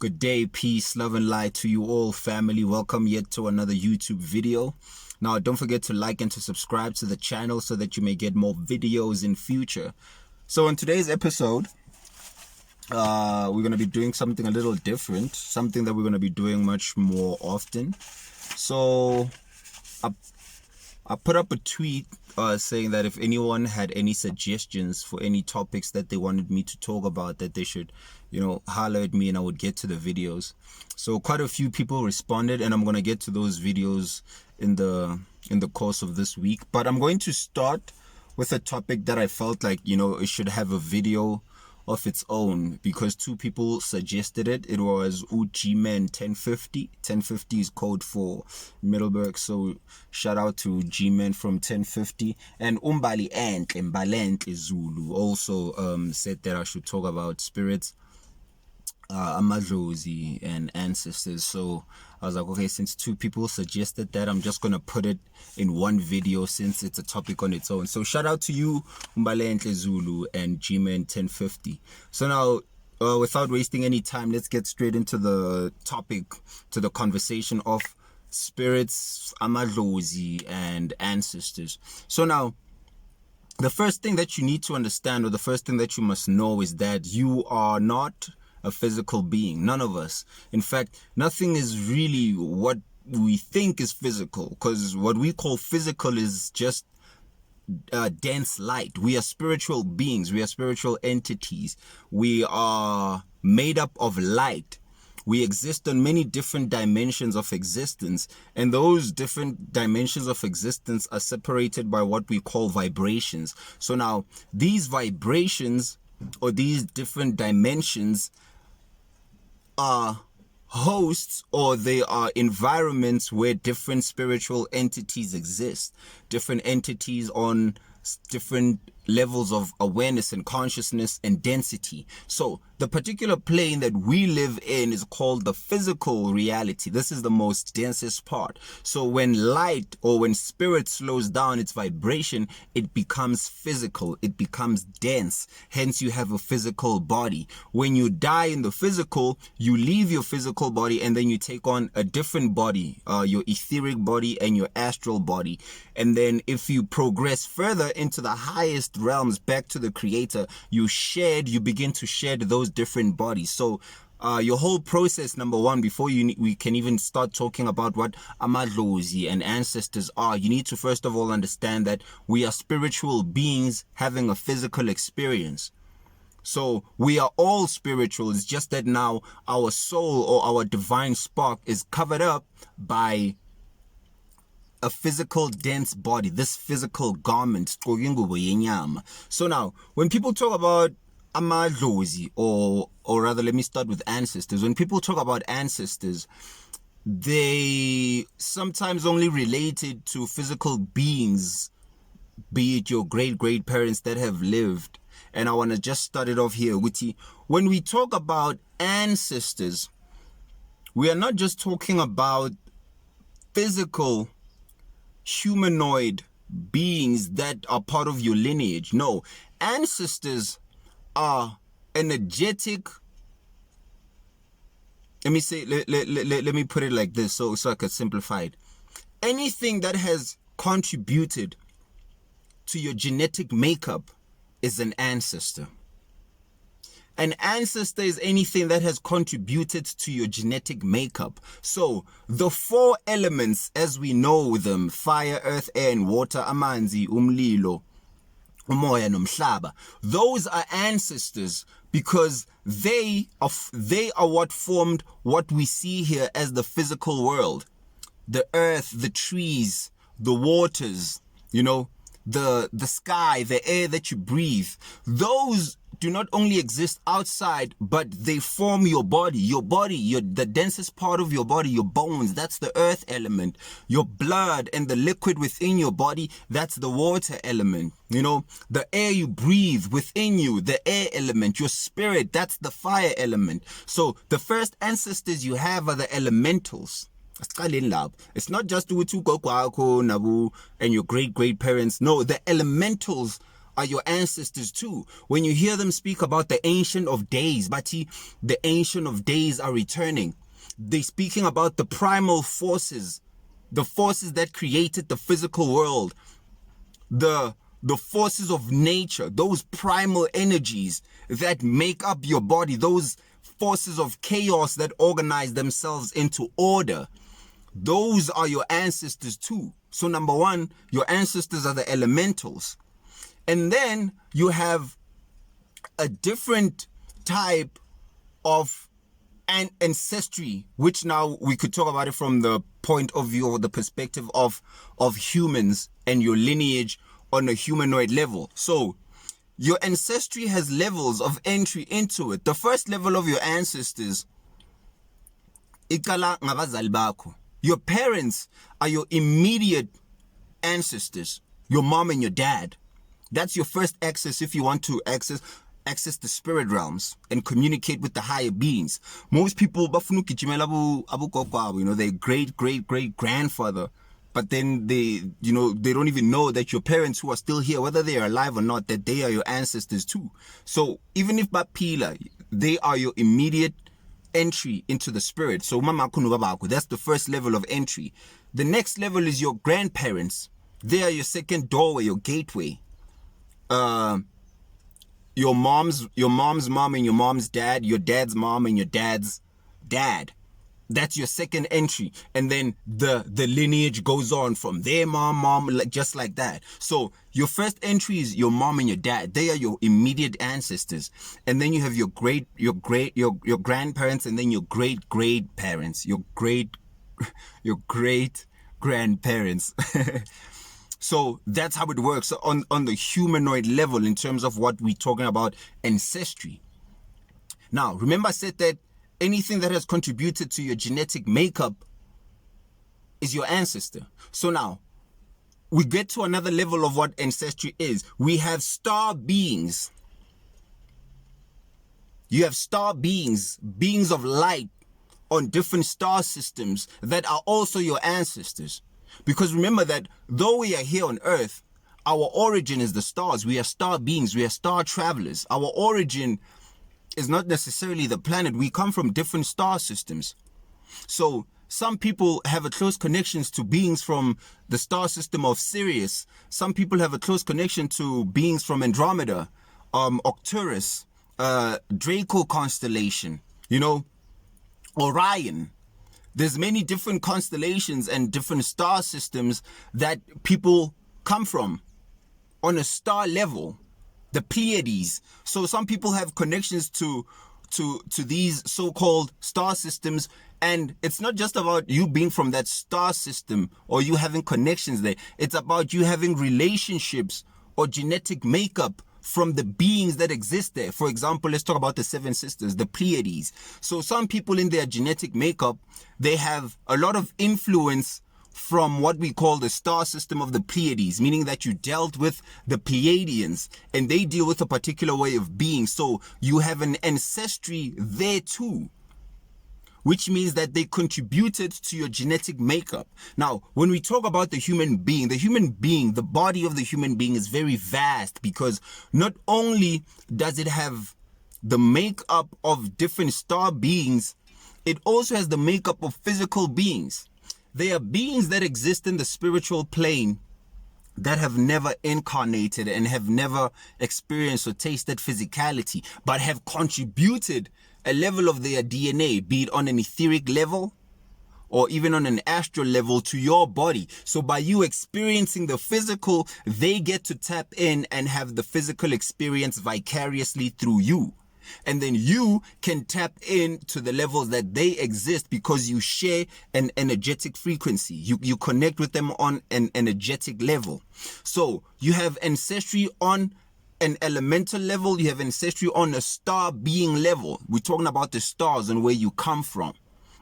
Good day, peace, love, and light to you all, family. Welcome yet to another YouTube video. Now, don't forget to like and to subscribe to the channel so that you may get more videos in future. So in today's episode, we're going to be doing something a little different, something that we're going to be doing much more often. So I put up a tweet saying that if anyone had any suggestions for any topics that they wanted me to talk about, that they should, holler at me and I would get to the videos. So quite a few people responded, and I'm going to get to those videos in the course of this week. But I'm going to start with a topic that I felt like, it should have a video of its own, because two people suggested it. It was G-Man 1050. 1050 is code for Middleburg, so shout out to G-Man from 1050. And Umbali Mbalentle Zulu also said that I should talk about spirits, Amadlozi and ancestors. So I was like, okay, since two people suggested that, I'm just gonna put it in one video since it's a topic on its own. So shout out to you, Mbalentle Zulu and G-Man 1050. So now, without wasting any time, let's get straight into the topic, to the conversation of spirits, Amadlozi, and ancestors. So now, the first thing that you need to understand, or the first thing that you must know, is that you are not a physical being. None of us. In fact, nothing is really what we think is physical, because what we call physical is just dense light. We are spiritual beings. We are spiritual entities. We are made up of light. We exist on many different dimensions of existence, and those different dimensions of existence are separated by what we call vibrations. So now, these vibrations, or these different dimensions, are hosts, or they are environments where different spiritual entities exist, different entities on different levels of awareness and consciousness and density. So the particular plane that we live in is called the physical reality. This is the most densest part. So when light, or when spirit slows down its vibration, it becomes physical, it becomes dense. Hence you have a physical body. When you die in the physical, you leave your physical body and then you take on a different body, your etheric body and your astral body. And then if you progress further into the highest realms, back to the creator, you begin to shed those different bodies. So your whole process, number one, before we can even start talking about what Amadlozi and ancestors are, you need to first of all understand that we are spiritual beings having a physical experience. So we are all spiritual. It's just that now our soul, or our divine spark, is covered up by a physical dense body, this physical garment. So now, when people talk about Amadlozi, or rather, let me start with ancestors. When people talk about ancestors, they sometimes only relate it to physical beings, be it your great parents that have lived. And I want to just start it off here, Witty. When we talk about ancestors, we are not just talking about physical humanoid beings that are part of your lineage. No, ancestors are energetic. Let me put it like this, so I can simplify it. Anything that has contributed to your genetic makeup is an ancestor. An ancestor is anything that has contributed to your genetic makeup. So the four elements as we know them, fire, earth, air, and water, amanzi, umlilo, umoya, nomhlaba, those are ancestors, because they are what formed what we see here as the physical world. The earth, the trees, the waters, the sky, the air that you breathe. Those do not only exist outside, but they form your body. The densest part of your body, your bones, that's the earth element. Your blood and the liquid within your body, that's the water element. The air you breathe within you, the air element. Your spirit, that's the fire element. So the first ancestors you have are the elementals. It's not just Nabu and your great parents. No, the elementals are your ancestors too. When you hear them speak about the Ancient of Days, Bati, the Ancient of Days are returning. They're speaking about the primal forces, the forces that created the physical world, the forces of nature, those primal energies that make up your body, those forces of chaos that organize themselves into order. Those are your ancestors too. So number one, your ancestors are the elementals. And then you have a different type of ancestry, which now we could talk about it from the point of view or the perspective of humans and your lineage on a humanoid level. So your ancestry has levels of entry into it. The first level of your ancestors, iqala ngabazali bakho. Your parents are your immediate ancestors, your mom and your dad. That's your first access if you want to access the spirit realms and communicate with the higher beings. Most people, their great grandfather, but then they don't even know that your parents who are still here, whether they are alive or not, that they are your ancestors too. So even if bapila, they are your immediate entry into the spirit. So that's the first level of entry. The next level is your grandparents. They are your second doorway, your gateway. Your mom's mom and your mom's dad, your dad's mom and your dad's dad. That's your second entry. And then the lineage goes on from their mom, just like that. So your first entry is your mom and your dad. They are your immediate ancestors. And then you have your grandparents, and then your great parents, your great grandparents. So that's how it works on the humanoid level in terms of what we're talking about ancestry. Now, remember I said that anything that has contributed to your genetic makeup is your ancestor. So now, we get to another level of what ancestry is. We have star beings. You have star beings, beings of light on different star systems that are also your ancestors. Because remember that though we are here on Earth, our origin is the stars. We are star beings. We are star travelers. Our origin is not necessarily the planet. We come from different star systems. So some people have a close connections to beings from the star system of Sirius. Some people have a close connection to beings from Andromeda, Arcturus, Draco constellation, Orion. There's many different constellations and different star systems that people come from on a star level. The Pleiades. So some people have connections to these so-called star systems, and it's not just about you being from that star system or you having connections there. It's about you having relationships or genetic makeup from the beings that exist there. For example, let's talk about the Seven Sisters, the Pleiades. So some people in their genetic makeup, they have a lot of influence from what we call the star system of the Pleiades, meaning that you dealt with the Pleiadians and they deal with a particular way of being. So you have an ancestry there too, which means that they contributed to your genetic makeup. Now, when we talk about the human being, the body of the human being is very vast, because not only does it have the makeup of different star beings, it also has the makeup of physical beings. There are beings that exist in the spiritual plane that have never incarnated and have never experienced or tasted physicality, but have contributed a level of their DNA, be it on an etheric level or even on an astral level, to your body. So by you experiencing the physical, they get to tap in and have the physical experience vicariously through you. And then you can tap into the levels that they exist because you share an energetic frequency. You connect with them on an energetic level. So you have ancestry on an elemental level. You have ancestry on a star being level. We're talking about the stars and where you come from.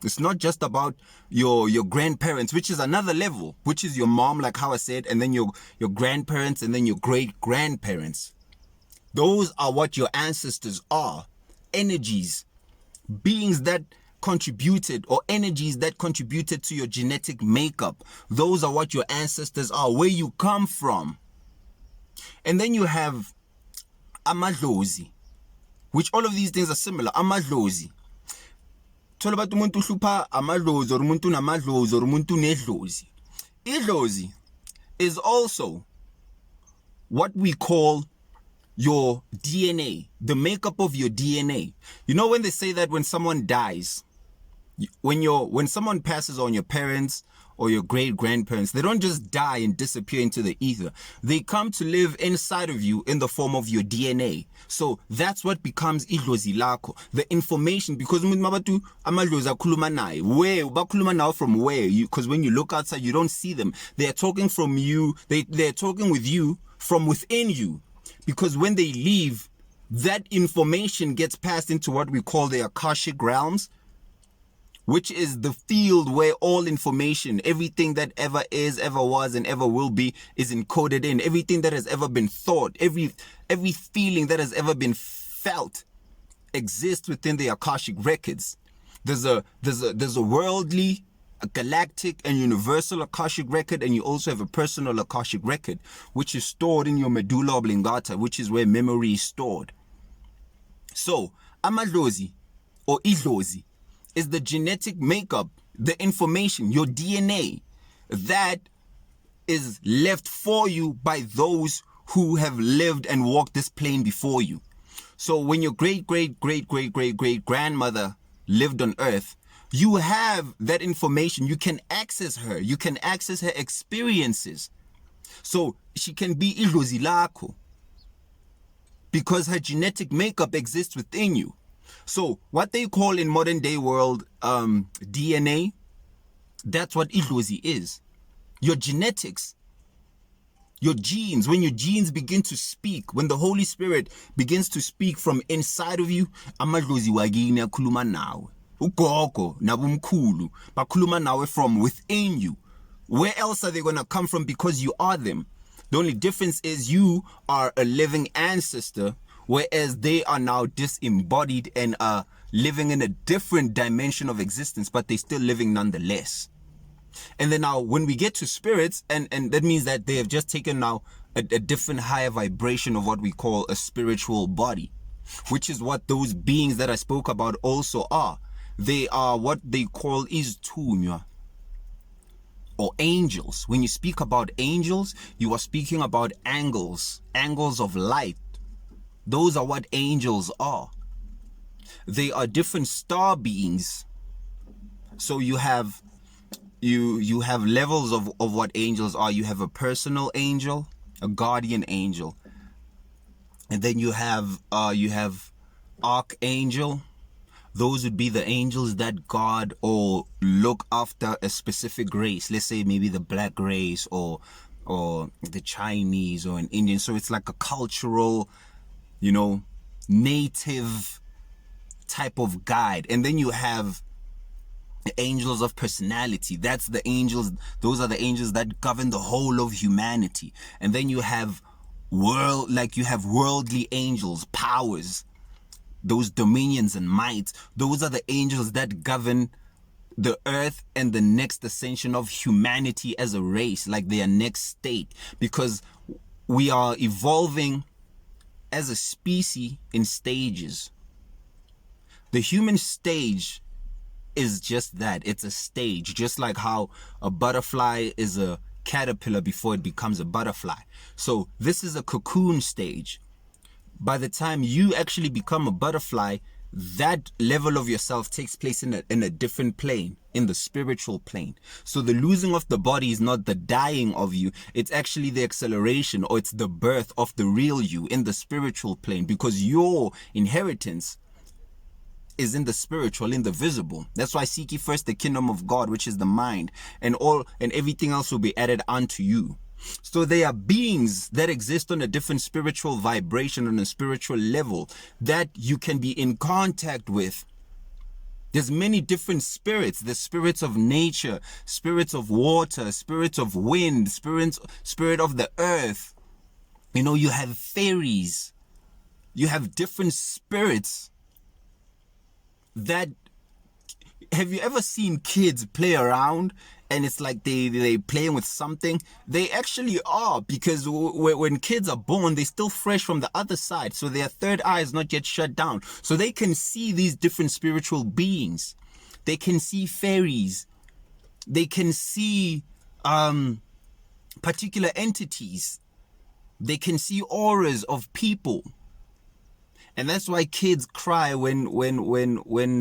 It's not just about your grandparents, which is another level, which is your mom, like how I said, and then your grandparents, and then your great grandparents. Those are what your ancestors are. Energies, beings that contributed, or energies that contributed to your genetic makeup. Those are what your ancestors are, where you come from. And then you have Amadlozi, which all of these things are similar. Amadlozi. Thola abantu umuntu uhlupha amadlozi or umuntu unamadlozi or umuntu unedlozi. Idlozi is also what we call your DNA, the makeup of your DNA. You know when they say that when someone dies, when someone passes on, your parents or your great-grandparents, they don't just die and disappear into the ether. They come to live inside of you in the form of your DNA. So that's what becomes idlozi lakho, the information, because amadlozi akhuluma naye. Where bakhuluma now from where? Because when you look outside, you don't see them. They are talking from you. They're talking with you from within you, because when they leave, that information gets passed into what we call the Akashic realms, which is the field where all information, everything that ever is, ever was, and ever will be, is encoded in. Everything that has ever been thought, every feeling that has ever been felt exists within the Akashic records. There's a worldly, a galactic, and universal Akashic record, and you also have a personal Akashic record, which is stored in your medulla oblongata, which is where memory is stored. So, Amadlozi or Idlozi is the genetic makeup, the information, your DNA that is left for you by those who have lived and walked this plane before you. So when your great-great-great-great-great-great-grandmother lived on earth, you have that information. You can access her. You can access her experiences. So she can be idlozi lakho because her genetic makeup exists within you. So what they call in modern day world DNA, that's what idlozi is. Your genetics, your genes, when your genes begin to speak, when the Holy Spirit begins to speak from inside of you, amadlozi wagini akhuluma nawe. Ugogo nabumkhulu bakhuluma nawe from within you. Where else are they going to come from? Because you are them. The only difference is you are a living ancestor, whereas they are now disembodied and are living in a different dimension of existence, but they're still living nonetheless. And then now when we get to spirits, and that means that they have just taken now a different higher vibration of what we call a spiritual body, which is what those beings that I spoke about also are. They are what they call izithunywa, or angels. When you speak about angels, you are speaking about angels of light. Those are what angels are. They are different star beings. So you have levels of what angels are. You have a personal angel, a guardian angel, and then you have archangel. Those would be the angels that guard or look after a specific race. Let's say maybe the black race or the Chinese or an Indian. So it's like a cultural, native type of guide. And then you have the angels of personality. That's the angels. Those are the angels that govern the whole of humanity. And then you have worldly angels, powers, those dominions and mights. Those are the angels that govern the earth and the next ascension of humanity as a race, like their next state, because we are evolving as a species in stages. The human stage is just that. It's a stage, just like how a butterfly is a caterpillar before it becomes a butterfly. So this is a cocoon stage. By the time you actually become a butterfly, that level of yourself takes place in a different plane, in the spiritual plane. So the losing of the body is not the dying of you. It's actually the acceleration, or it's the birth of the real you in the spiritual plane, because your inheritance is in the spiritual, in the visible. That's why seek ye first the kingdom of God, which is the mind, and everything else will be added unto you. So they are beings that exist on a different spiritual vibration, on a spiritual level, that you can be in contact with. There's many different spirits. The spirits of nature, spirits of water, spirits of wind, spirit of the earth. You have fairies. You have different spirits that... Have you ever seen kids play around and it's like they playing with something. They actually are, because when kids are born, they're still fresh from the other side, so their third eye is not yet shut down, so they can see these different spiritual beings. They can see fairies. They can see particular entities. They can see auras of people. And that's why kids cry when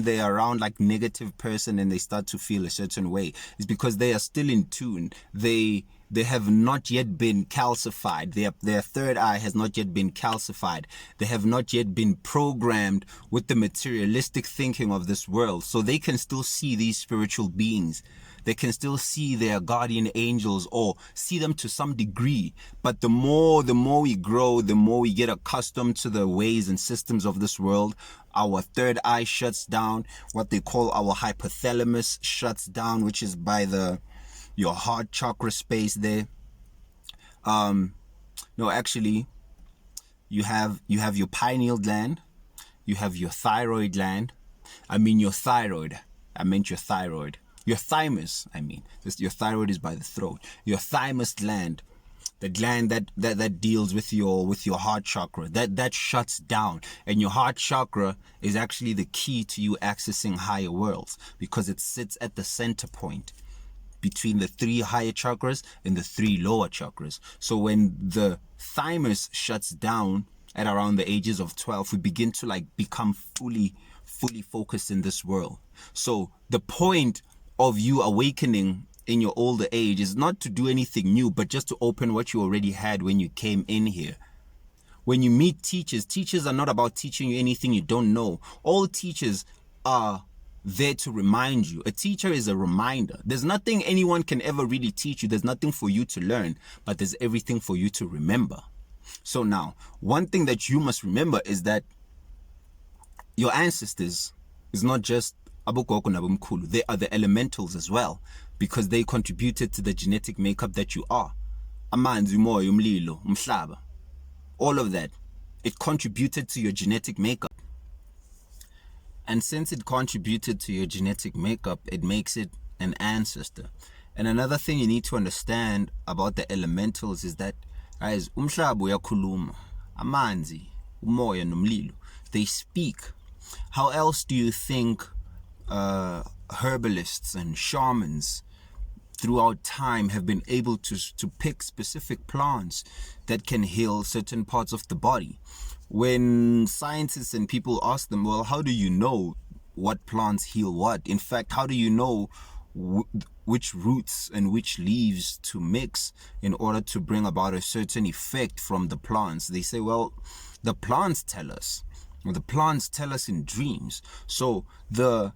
they're around like negative person and they start to feel a certain way. It's because they are still in tune. They have not yet been calcified. Their third eye has not yet been calcified. They have not yet been programmed with the materialistic thinking of this world. So they can still see these spiritual beings. They can still see their guardian angels, or see them to some degree. But the more we grow, the more we get accustomed to the ways and systems of this world, our third eye shuts down. What they call our hypothalamus shuts down, which is by your heart chakra space there. No, actually, you have your pineal gland, you have your thyroid gland. I mean your thyroid. I meant your thyroid. Your thymus, your thyroid is by the throat. Your thymus gland, the gland that deals with your heart chakra, that shuts down. And your heart chakra is actually the key to you accessing higher worlds, because it sits at the center point between the 3 higher chakras and the 3 lower chakras. So when the thymus shuts down at around the ages of 12, we begin to like become fully focused in this world. So the point of you awakening in your older age is not to do anything new, but just to open what you already had when you came in here. When you meet teachers are not about teaching you anything you don't know. All teachers are there to remind you. A teacher is a reminder. There's nothing anyone can ever really teach you. There's nothing for you to learn, but there's everything for you to remember. So now, one thing that you must remember is that your ancestors is not just abogogo nabomkhulu. They are the elementals as well, because they contributed to the genetic makeup that you are. Amanzi, umoya, umlilo, umhlaba. All of that. It contributed to your genetic makeup. And since it contributed to your genetic makeup, it makes it an ancestor. And another thing you need to understand about the elementals is that, guys, umhlaba uyakhuluma, amanzi, umoya nomlilo, they speak. How else do you think herbalists and shamans throughout time have been able to pick specific plants that can heal certain parts of the body? When scientists and people ask them, well, how do you know what plants heal what? In fact, how do you know which roots and which leaves to mix in order to bring about a certain effect from the plants? They say, well, the plants tell us. The plants tell us in dreams. So the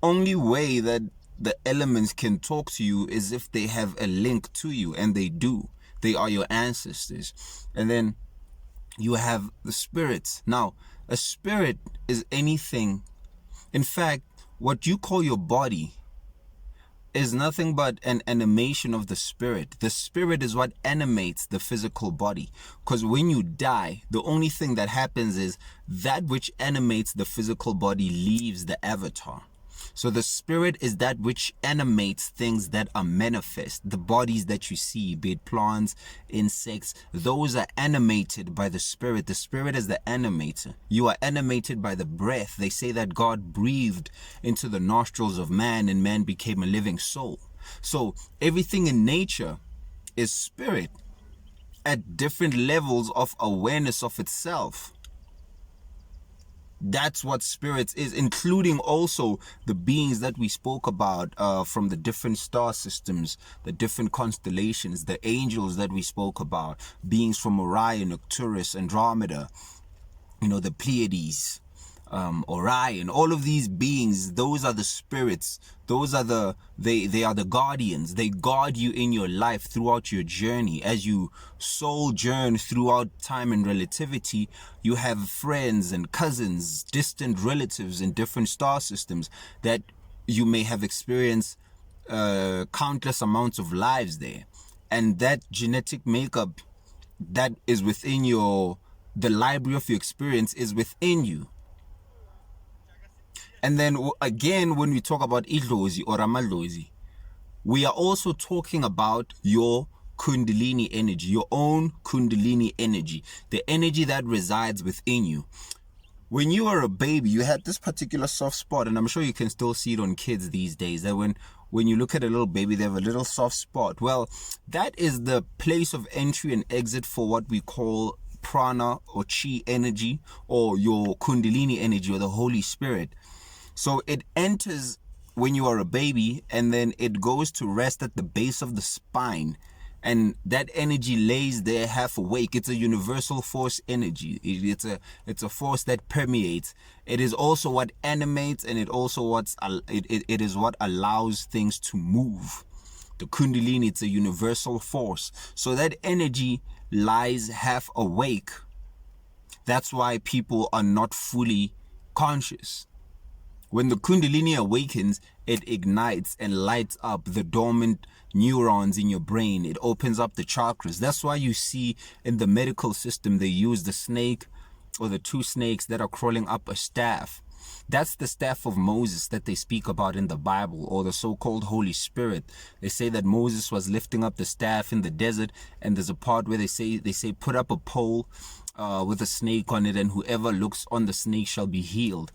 only way that the elements can talk to you is if they have a link to you, and they do. They are your ancestors. And then you have the spirits. Now, a spirit is anything. In fact, what you call your body is nothing but an animation of the spirit. The spirit is what animates the physical body. Because when you die, the only thing that happens is that which animates the physical body leaves the avatar. So the spirit is that which animates things that are manifest. The bodies that you see, be it plants, insects, those are animated by the spirit. The spirit is the animator. You are animated by the breath. They say that God breathed into the nostrils of man and man became a living soul. So everything in nature is spirit at different levels of awareness of itself. That's what spirits is, including also the beings that we spoke about from the different star systems, the different constellations, the angels that we spoke about, beings from Orion, Arcturus, Andromeda, the Pleiades, Orion, all of these beings, those are the spirits. Those are they are the guardians. They guard you in your life throughout your journey. As you sojourn throughout time and relativity, you have friends and cousins, distant relatives in different star systems that you may have experienced countless amounts of lives there. And that genetic makeup that is within the library of your experience is within you. And then again, when we talk about Idlozi or Amadlozi, we are also talking about your Kundalini energy, your own Kundalini energy, the energy that resides within you. When you were a baby, you had this particular soft spot, and I'm sure you can still see it on kids these days, that when you look at a little baby, they have a little soft spot. Well, that is the place of entry and exit for what we call prana or chi energy, or your Kundalini energy, or the Holy Spirit. So it enters when you are a baby, and then it goes to rest at the base of the spine, and that energy lays there half awake. It's a universal force energy. It's a force that permeates. It is also what animates, and it is what allows things to move. The Kundalini, it's a universal force. So that energy lies half awake. That's why people are not fully conscious. When the Kundalini awakens, it ignites and lights up the dormant neurons in your brain. It opens up the chakras. That's why you see in the medical system, they use the snake or the two snakes that are crawling up a staff. That's the staff of Moses that they speak about in the Bible, or the so-called Holy Spirit. They say that Moses was lifting up the staff in the desert, and there's a part where they say put up a pole with a snake on it, and whoever looks on the snake shall be healed.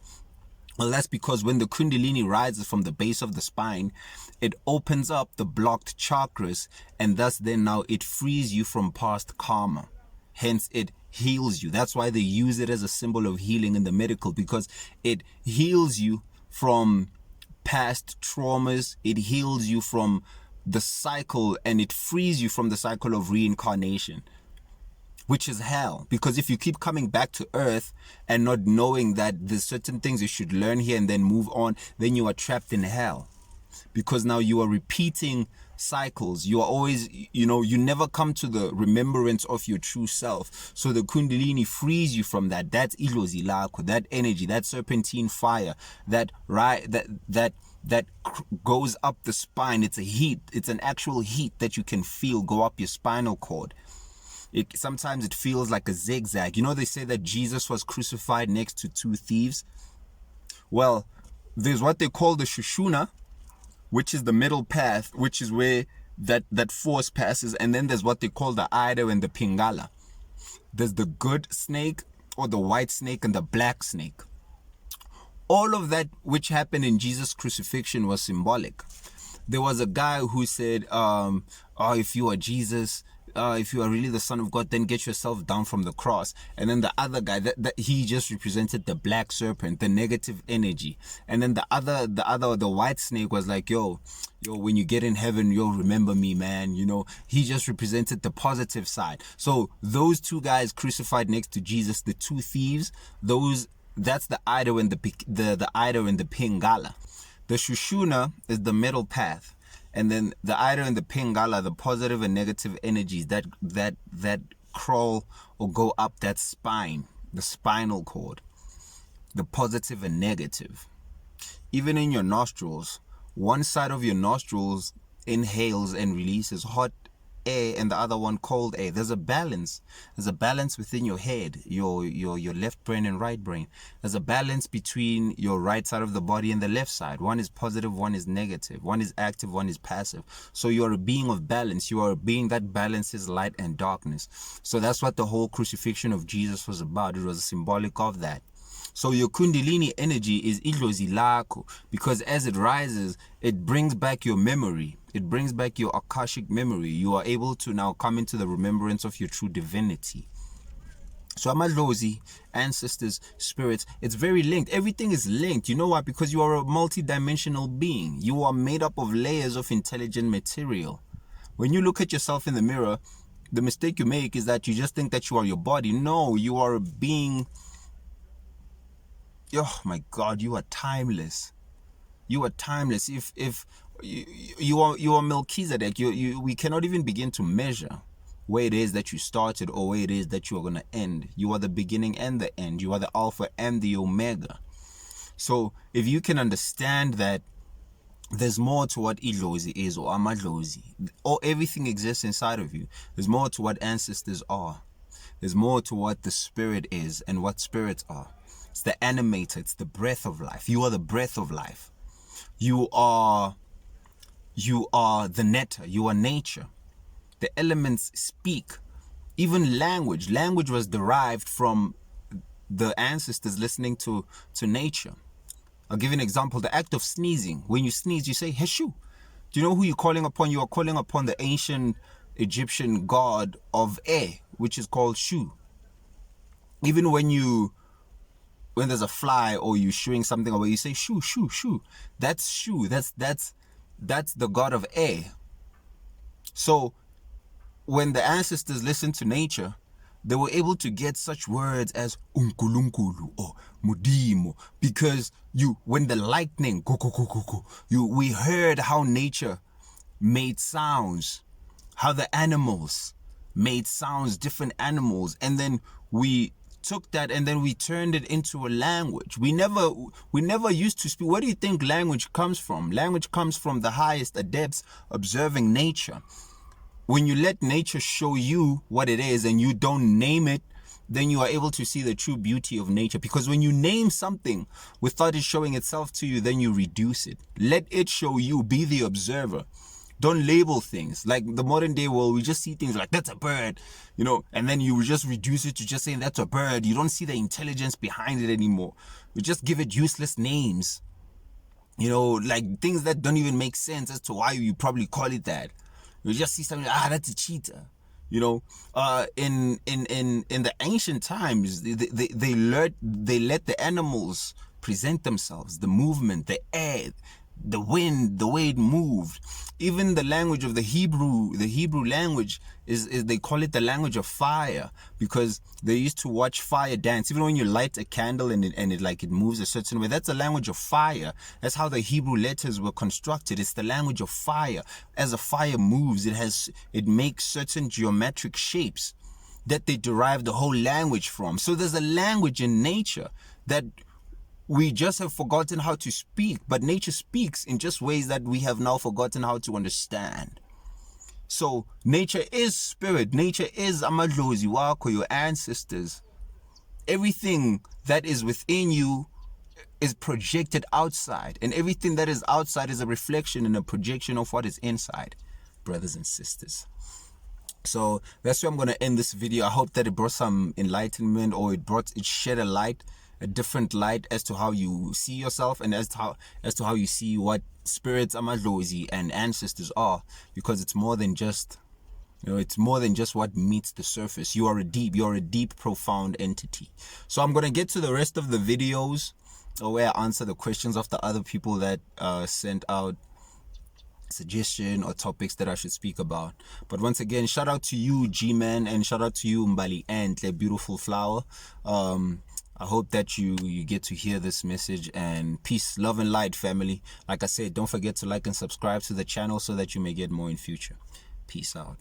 Well, that's because when the Kundalini rises from the base of the spine, it opens up the blocked chakras, and thus then now it frees you from past karma. Hence, it heals you. That's why they use it as a symbol of healing in the medical, because it heals you from past traumas. It heals you from the cycle, and it frees you from the cycle of reincarnation, which is hell. Because if you keep coming back to earth and not knowing that there's certain things you should learn here and then move on, then you are trapped in hell. Because now you are repeating cycles. You are always, you never come to the remembrance of your true self. So the Kundalini frees you from that. That's Amadlozi, that energy, that serpentine fire, that goes up the spine. It's a heat. It's an actual heat that you can feel go up your spinal cord. Sometimes it feels like a zigzag. They say that Jesus was crucified next to two thieves. Well, there's what they call the Shushuna, which is the middle path, which is where that force passes. And then there's what they call the Ida and the Pingala. There's the good snake, or the white snake, and the black snake. All of that which happened in Jesus' crucifixion was symbolic. There was a guy who said, if you are Jesus, if you are really the Son of God, then get yourself down from the cross. And then the other guy, that he just represented the black serpent, the negative energy. And then the white snake was like, yo, when you get in heaven, you'll remember me, man. He just represented the positive side. So those two guys crucified next to Jesus, the two thieves, that's the Ida and the Ida and the Pingala. The Shushuna is the middle path. And then the Ida and the Pingala, the positive and negative energies that crawl or go up that spine, the spinal cord, the positive and negative. Even in your nostrils, one side of your nostrils inhales and releases hot air, and the other one cold air. There's a balance. There's a balance within your head, your left brain and right brain. There's a balance between your right side of the body and the left side. One is positive, one is negative. One is active, one is passive. So you are a being of balance. You are a being that balances light and darkness. So that's what the whole crucifixion of Jesus was about. It was symbolic of that. So your Kundalini energy is Amadlozi lako, because as it rises, it brings back your memory. It brings back your Akashic memory. You are able to now come into the remembrance of your true divinity. So Amadlozi, ancestors, spirits, it's very linked. Everything is linked. You know why? Because you are a multi-dimensional being. You are made up of layers of intelligent material. When you look at yourself in the mirror, the mistake you make is that you just think that you are your body. No, you are a being. Oh my God, you are timeless. You are timeless. If you are Melchizedek, we cannot even begin to measure where it is that you started or where it is that you are going to end. You are the beginning and the end. You are the Alpha and the Omega. So if you can understand that there's more to what Amadlozi is, or Amadlozi, or everything exists inside of you. There's more to what ancestors are. There's more to what the spirit is and what spirits are. It's the animator. It's the breath of life. You are the breath of life. You are You are the netter. You are nature. The elements speak. Even language. Language was derived from the ancestors listening to nature. I'll give you an example. The act of sneezing. When you sneeze, you say, Heshu. Do you know who you're calling upon? You are calling upon the ancient Egyptian god of air, which is called Shu. Even when there's a fly or you're shooing something away, you say Shu, Shu, Shu. That's Shu. That's the god of air. So when the ancestors listened to nature, they were able to get such words as unkulunkulu or mudimo, because when the lightning we heard how nature made sounds, how the animals made sounds, different animals, and then we took that and then we turned it into a language. We never used to speak. Where do you think language comes from? Language comes from the highest adepts observing nature. When you let nature show you what it is and you don't name it, then you are able to see the true beauty of nature. Because when you name something without it showing itself to you, then you reduce it. Let it show you. Be the observer. Don't label things. Like the modern day world, we just see things like, that's a bird, and then you just reduce it to just saying that's a bird. You don't see the intelligence behind it anymore. You just give it useless names. Like things that don't even make sense as to why you probably call it that. You just see something, that's a cheetah. In the ancient times, they let the animals present themselves, the movement, the air, the wind, the way it moved. Even the language of the Hebrew language is they call it the language of fire, because they used to watch fire dance. Even when you light a candle and it moves a certain way, that's the language of fire. That's how the Hebrew letters were constructed. It's the language of fire. As a fire moves, it makes certain geometric shapes that they derive the whole language from. So there's a language in nature that we just have forgotten how to speak, but nature speaks in just ways that we have now forgotten how to understand. So nature is spirit. Nature is Amadlozi, Wako, your ancestors. Everything that is within you is projected outside, and everything that is outside is a reflection and a projection of what is inside, brothers and sisters. So that's where I'm going to end this video. I hope that it brought some enlightenment, or it shed a different light as to how you see yourself, and as to how you see what spirits, Amadlozi, and ancestors are, because it's more than just what meets the surface. You're a deep, profound entity. So I'm gonna get to the rest of the videos where I answer the questions of the other people that sent out suggestion or topics that I should speak about. But once again, shout out to you, G-Man, and shout out to you, Mbali Antle, beautiful flower. I hope that you get to hear this message, and peace, love, and light, family. Like I said, don't forget to like and subscribe to the channel so that you may get more in future. Peace out.